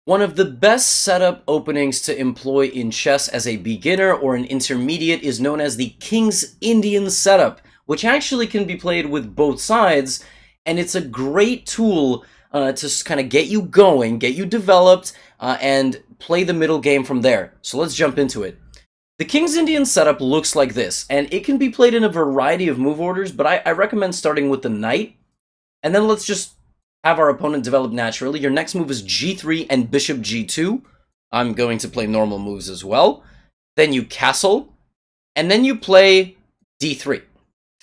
One of the best setup openings to employ in chess as a beginner or an intermediate is known as the King's Indian setup, which actually can be played with both sides, and it's a great tool to kind of get you going, get you developed, and play the middle game from there. So let's jump into it. The King's Indian setup looks like this, and it can be played in a variety of move orders, but I recommend starting with the knight, and then let's just have our opponent develop naturally. Your next move is g3 and bishop g2. I'm going to play normal moves as well. Then you castle, and then you play d3.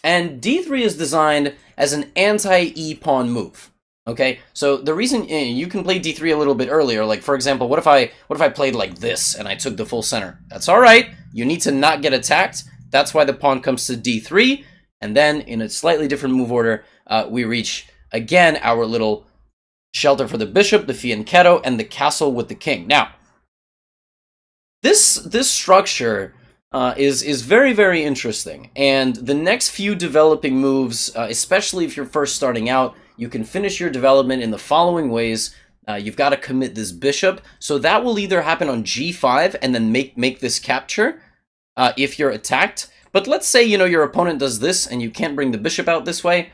And d3 is designed as an anti-e-pawn move. Okay, so the reason you can play d3 a little bit earlier, like for example, what if I played like this and I took the full center? That's all right. You need to not get attacked. That's why the pawn comes to d3, and then in a slightly different move order, we reach again our little shelter for the bishop, the fianchetto, and the castle with the king. Now, this structure is very, very interesting, and the next few developing moves, especially if you're first starting out, you can finish your development in the following ways. You've got to commit this bishop, so that will either happen on g5 and then make this capture if you're attacked. But let's say, you know, your opponent does this and you can't bring the bishop out this way.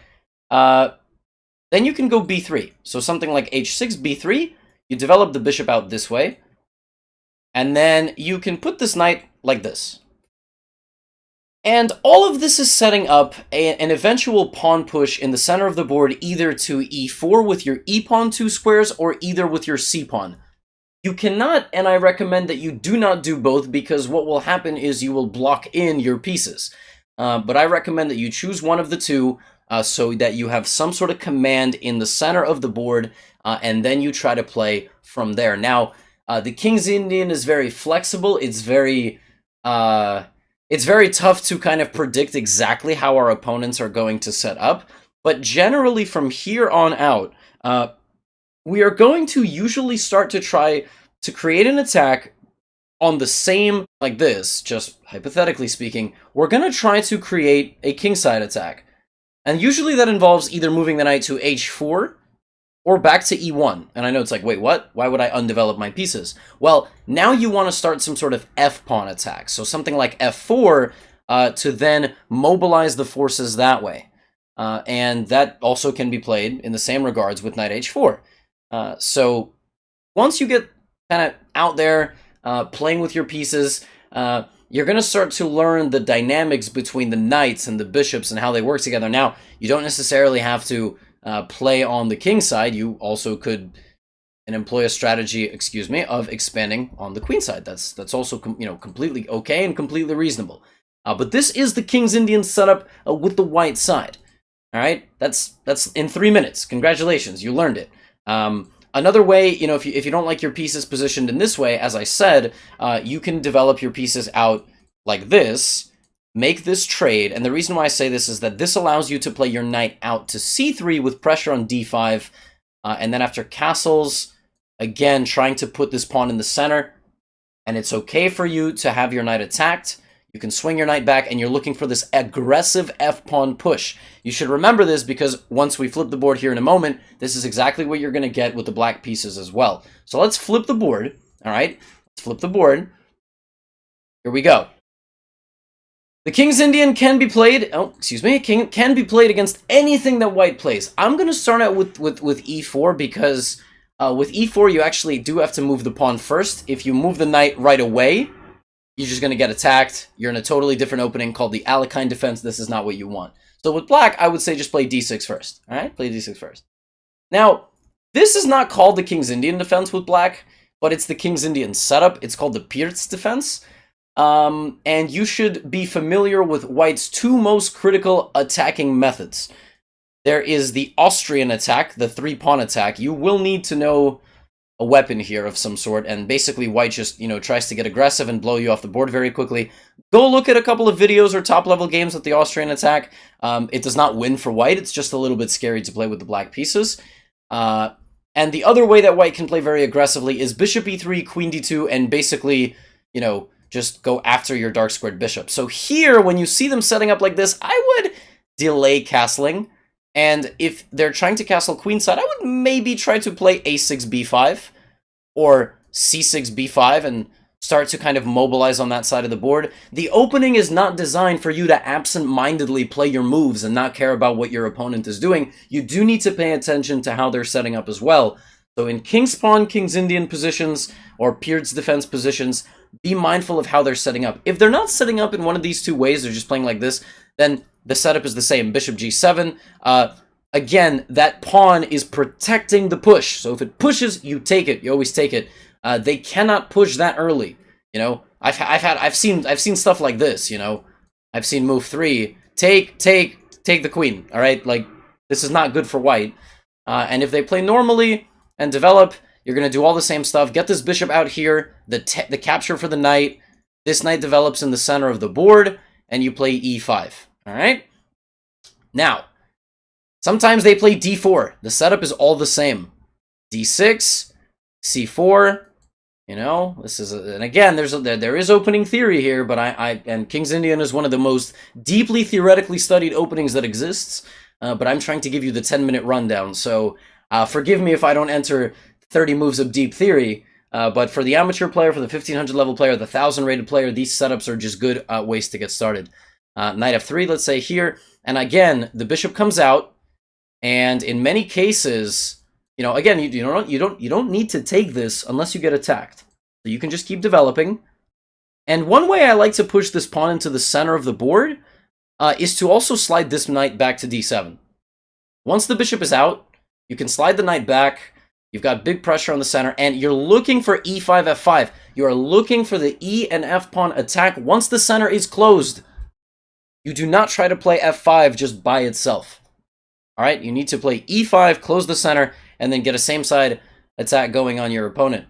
Then you can go b3. So something like h6, b3, you develop the bishop out this way, and then you can put this knight like this. And all of this is setting up an eventual pawn push in the center of the board, either to e4 with your e-pawn 2 squares, or either with your c-pawn. You cannot, and I recommend that you do not do both, because what will happen is you will block in your pieces. But I recommend that you choose one of the two, so that you have some sort of command in the center of the board, and then you try to play from there. Now, the King's Indian is very flexible. It's very tough to kind of predict exactly how our opponents are going to set up. But generally, from here on out, we are going to usually start to try to create an attack on the same, like this, just hypothetically speaking. We're going to try to create a kingside attack. And usually that involves either moving the knight to h4 or back to e1. And I know it's like, wait, what? Why would I undevelop my pieces? Well, now you want to start some sort of f-pawn attack. So something like f4 to then mobilize the forces that way. And that also can be played in the same regards with knight h4. So once you get kind of out there playing with your pieces, you're going to start to learn the dynamics between the knights and the bishops and how they work together. Now, you don't necessarily have to play on the king side. You also could employ a strategy, of expanding on the queen side. That's also completely okay and completely reasonable. But this is the King's Indian setup with the white side. All right, that's in 3 minutes. Congratulations, you learned it. Another way, if you don't like your pieces positioned in this way, as I said, you can develop your pieces out like this, make this trade, and the reason why I say this is that this allows you to play your knight out to c3 with pressure on d5, and then after castles, again, trying to put this pawn in the center, and it's okay for you to have your knight attacked. You can swing your knight back, and you're looking for this aggressive f-pawn push. You should remember this, because once we flip the board here in a moment, this is exactly what you're going to get with the black pieces as well. So let's flip the board, all right? Let's flip the board. Here we go. The King's Indian can be played, can be played against anything that white plays. I'm going to start out with e4, because with e4, you actually do have to move the pawn first. If you move the knight right away, you're just going to get attacked. You're in a totally different opening called the Alekhine defense. This is not what you want. So with black, I would say just play d6 first. All right, play d6 first. Now, this is not called the King's Indian defense with black, but it's the King's Indian setup. It's called the Pirtz defense. And you should be familiar with white's two most critical attacking methods. There is the Austrian attack, the three-pawn attack. You will need to know a weapon here of some sort, and basically white just, tries to get aggressive and blow you off the board very quickly. Go look at a couple of videos or top-level games with the Austrian attack. It does not win for white. It's just a little bit scary to play with the black pieces. And the other way that white can play very aggressively is bishop e3, queen d2, and basically, just go after your dark squared bishop. So here, when you see them setting up like this, I would delay castling. And if they're trying to castle queenside, I would maybe try to play a6, b5. or c6, b5, and start to kind of mobilize on that side of the board. The opening is not designed for you to absent-mindedly play your moves and not care about what your opponent is doing. You do need to pay attention to how they're setting up as well. So in King's Pawn, King's Indian positions, or Peer's Defense positions, be mindful of how they're setting up. If they're not setting up in one of these two ways, they're just playing like this, then the setup is the same. Bishop g7. Again, that pawn is protecting the push. So if it pushes, you take it. You always take it. They cannot push that early. You know, I've seen stuff like this. You know, I've seen move 3, take the queen. All right, like this is not good for white. And if they play normally and develop, you're gonna do all the same stuff. Get this bishop out here. The capture for the knight. This knight develops in the center of the board, and you play e5. All right. Now, sometimes they play d4. The setup is all the same. d6, c4. You know, this is, and again, there is opening theory here, but and King's Indian is one of the most deeply theoretically studied openings that exists. But I'm trying to give you the 10-minute rundown, so forgive me if I don't enter 30 moves of deep theory. But for the amateur player, for the 1500 level player, the 1000 rated player, these setups are just good ways to get started. Knight f3, let's say here, and again, the bishop comes out, and in many cases, you know, again, you don't need to take this unless you get attacked. So you can just keep developing. And one way I like to push this pawn into the center of the board is to also slide this knight back to d7. Once the bishop is out, you can slide the knight back. You've got big pressure on the center, and you're looking for e5, f5. You are looking for the e and f pawn attack once the center is closed. You do not try to play f5 just by itself. All right, you need to play e5, close the center, and then get a same side attack going on your opponent.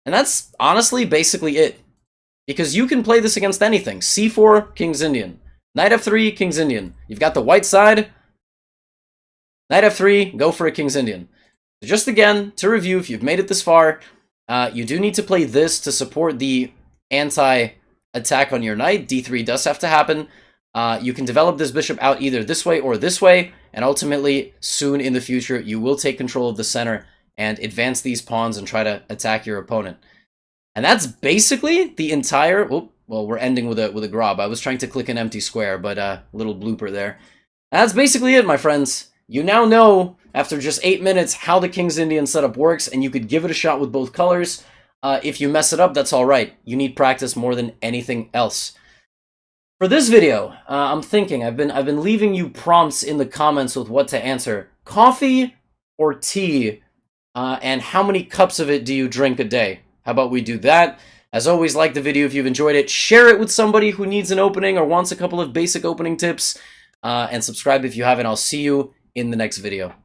And that's honestly basically it. Because you can play this against anything. c4, King's Indian. Knight f3, King's Indian. You've got the white side. Knight f3, go for a King's Indian. So just again, to review, if you've made it this far, you do need to play this to support the anti-attack on your knight. d3 does have to happen. You can develop this bishop out either this way or this way, and ultimately, soon in the future, you will take control of the center and advance these pawns and try to attack your opponent. And that's basically the entire... well, we're ending with a grab. I was trying to click an empty square, but a little blooper there. That's basically it, my friends. You now know, after just 8 minutes, how the King's Indian setup works, and you could give it a shot with both colors. If you mess it up, that's all right. You need practice more than anything else. For this video, I'm thinking, I've been leaving you prompts in the comments with what to answer. Coffee or tea, and how many cups of it do you drink a day? How about we do that? As always, like the video if you've enjoyed it. Share it with somebody who needs an opening or wants a couple of basic opening tips. And subscribe if you haven't. I'll see you in the next video.